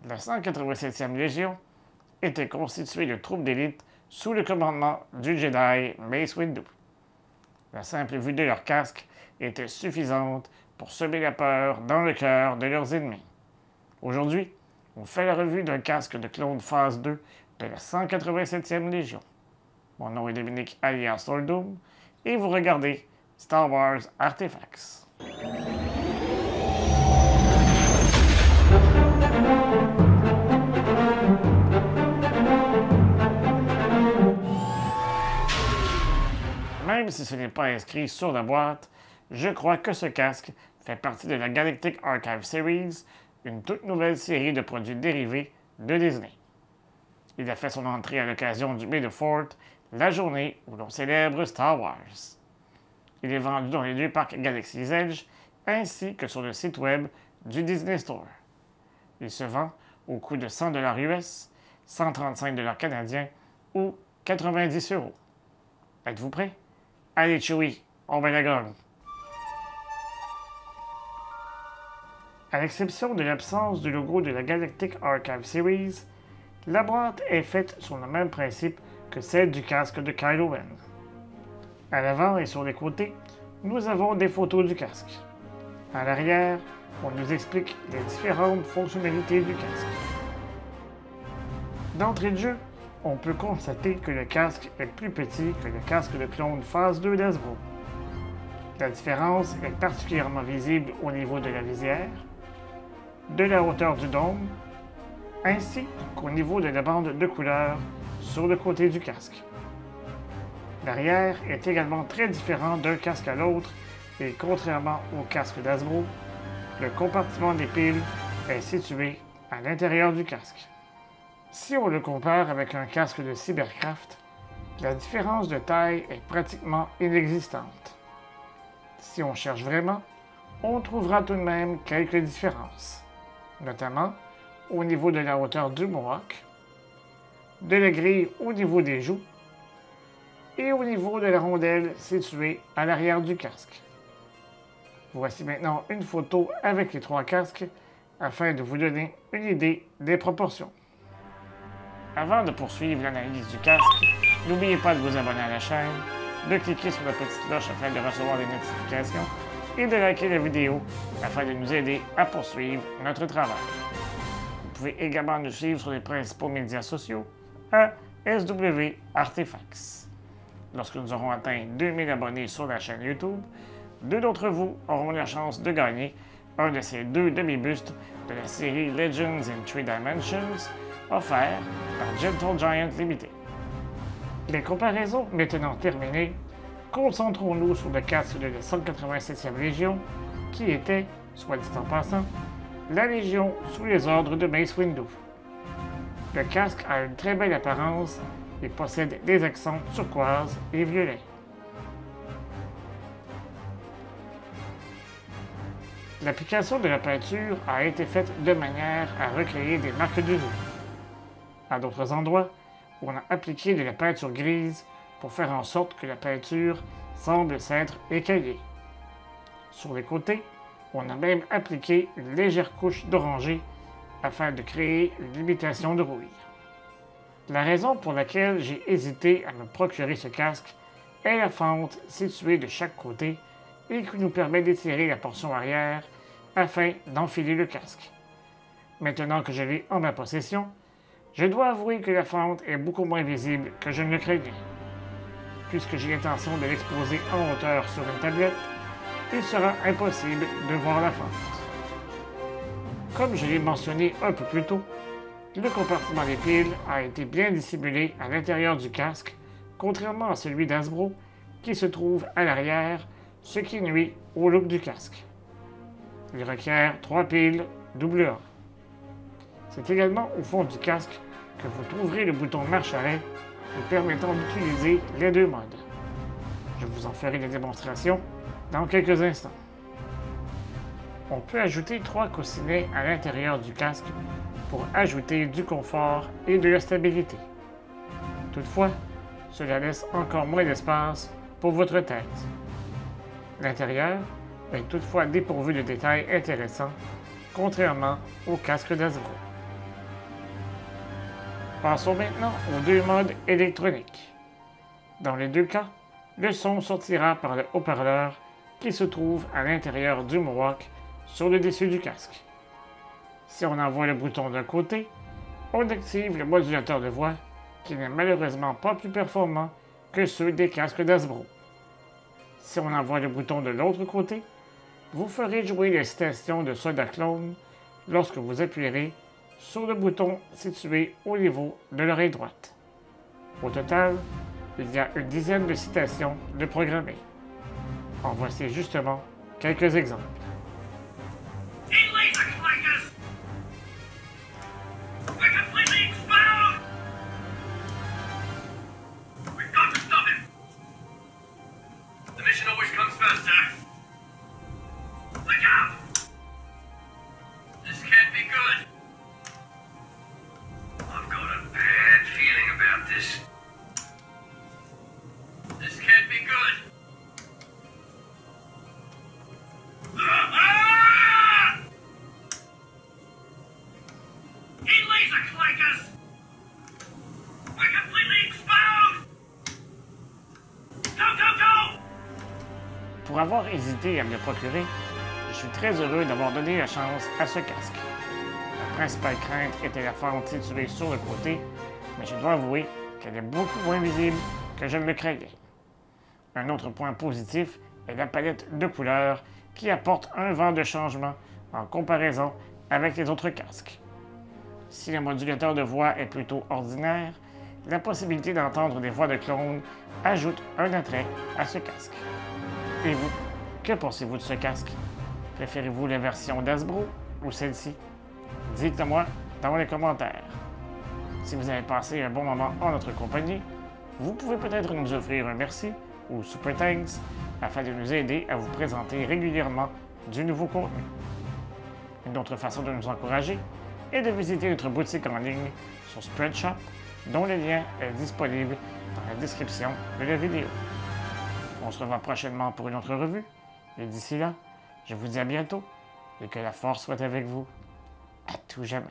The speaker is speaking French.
La 187e Légion était constituée de troupes d'élite sous le commandement du Jedi Mace Windu. La simple vue de leurs casques était suffisante pour semer la peur dans le cœur de leurs ennemis. Aujourd'hui, on fait la revue d'un casque de clone phase 2 de la 187e Légion. Mon nom est Dominique alias Thordoom et vous regardez Star Wars Artifacts. Même si ce n'est pas inscrit sur la boîte, je crois que ce casque fait partie de la Galactic Archive Series, une toute nouvelle série de produits dérivés de Disney. Il a fait son entrée à l'occasion du May the 4th, la journée où l'on célèbre Star Wars. Il est vendu dans les deux parcs Galaxy's Edge ainsi que sur le site web du Disney Store. Il se vend au coût de 100 $ US, 135 $ canadiens ou 90 €. Êtes-vous prêts? Allez, Chewie, on va la gagne. À l'exception de l'absence du logo de la Galactic Archive Series, la boîte est faite sur le même principe que celle du casque de Kylo Ren. À l'avant et sur les côtés, nous avons des photos du casque. À l'arrière, on nous explique les différentes fonctionnalités du casque. D'entrée de jeu, on peut constater que le casque est plus petit que le casque de clone phase 2 d'Hasbro. La différence est particulièrement visible au niveau de la visière, de la hauteur du dôme, ainsi qu'au niveau de la bande de couleur sur le côté du casque. L'arrière est également très différent d'un casque à l'autre et contrairement au casque d'Hasbro, le compartiment des piles est situé à l'intérieur du casque. Si on le compare avec un casque de Cybercraft, la différence de taille est pratiquement inexistante. Si on cherche vraiment, on trouvera tout de même quelques différences, notamment au niveau de la hauteur du mohawk, de la grille au niveau des joues et au niveau de la rondelle située à l'arrière du casque. Voici maintenant une photo avec les trois casques afin de vous donner une idée des proportions. Avant de poursuivre l'analyse du casque, n'oubliez pas de vous abonner à la chaîne, de cliquer sur la petite cloche afin de recevoir les notifications et de liker la vidéo afin de nous aider à poursuivre notre travail. Vous pouvez également nous suivre sur les principaux médias sociaux à SW Artifacts. Lorsque nous aurons atteint 2000 abonnés sur la chaîne YouTube, deux d'entre vous auront la chance de gagner un de ces deux demi-bustes de la série Legends in 3 Dimensions offert par Gentle Giant Limited. Les comparaisons maintenant terminées, concentrons-nous sur le casque de la 187e Légion, qui était, soit dit en passant, la Légion sous les ordres de Mace Windu. Le casque a une très belle apparence et possède des accents turquoise et violet. L'application de la peinture a été faite de manière à recréer des marques de vie. À d'autres endroits, on a appliqué de la peinture grise pour faire en sorte que la peinture semble s'être écaillée. Sur les côtés, on a même appliqué une légère couche d'orangé afin de créer une imitation de rouille. La raison pour laquelle j'ai hésité à me procurer ce casque est la fente située de chaque côté et qui nous permet d'étirer la portion arrière afin d'enfiler le casque. Maintenant que je l'ai en ma possession, je dois avouer que la fente est beaucoup moins visible que je ne le craignais. Puisque j'ai l'intention de l'exposer en hauteur sur une tablette, il sera impossible de voir la fente. Comme je l'ai mentionné un peu plus tôt, le compartiment des piles a été bien dissimulé à l'intérieur du casque, contrairement à celui d'Hasbro qui se trouve à l'arrière, ce qui nuit au look du casque. Il requiert 3 piles AA. C'est également au fond du casque que vous trouverez le bouton marche-arrêt vous permettant d'utiliser les deux modes. Je vous en ferai des démonstrations dans quelques instants. On peut ajouter 3 coussinets à l'intérieur du casque pour ajouter du confort et de la stabilité. Toutefois, cela laisse encore moins d'espace pour votre tête. L'intérieur est toutefois dépourvu de détails intéressants, contrairement au casque d'Hasbro. Passons maintenant aux deux modes électroniques. Dans les deux cas, le son sortira par le haut-parleur qui se trouve à l'intérieur du Mohawk sur le dessus du casque. Si on envoie le bouton d'un côté, on active le modulateur de voix qui n'est malheureusement pas plus performant que ceux des casques d'Hasbro. Si on envoie le bouton de l'autre côté, vous ferez jouer les stations de soldats clones lorsque vous appuierez sur le bouton situé au niveau de l'oreille droite. Au total, il y a une dizaine de citations de programmées. En voici justement quelques exemples. Pour avoir hésité à me le procurer, je suis très heureux d'avoir donné la chance à ce casque. La principale crainte était la fente située sur le côté, mais je dois avouer qu'elle est beaucoup moins visible que je ne le craignais. Un autre point positif est la palette de couleurs qui apporte un vent de changement en comparaison avec les autres casques. Si le modulateur de voix est plutôt ordinaire, la possibilité d'entendre des voix de clones ajoute un attrait à ce casque. Et vous, que pensez-vous de ce casque? Préférez-vous la version d'Hasbro ou celle-ci? Dites-le moi dans les commentaires. Si vous avez passé un bon moment en notre compagnie, vous pouvez peut-être nous offrir un merci ou super thanks afin de nous aider à vous présenter régulièrement du nouveau contenu. Une autre façon de nous encourager est de visiter notre boutique en ligne sur Spreadshop, dont le lien est disponible dans la description de la vidéo. On se revoit prochainement pour une autre revue, et d'ici là, je vous dis à bientôt et que la force soit avec vous à tout jamais.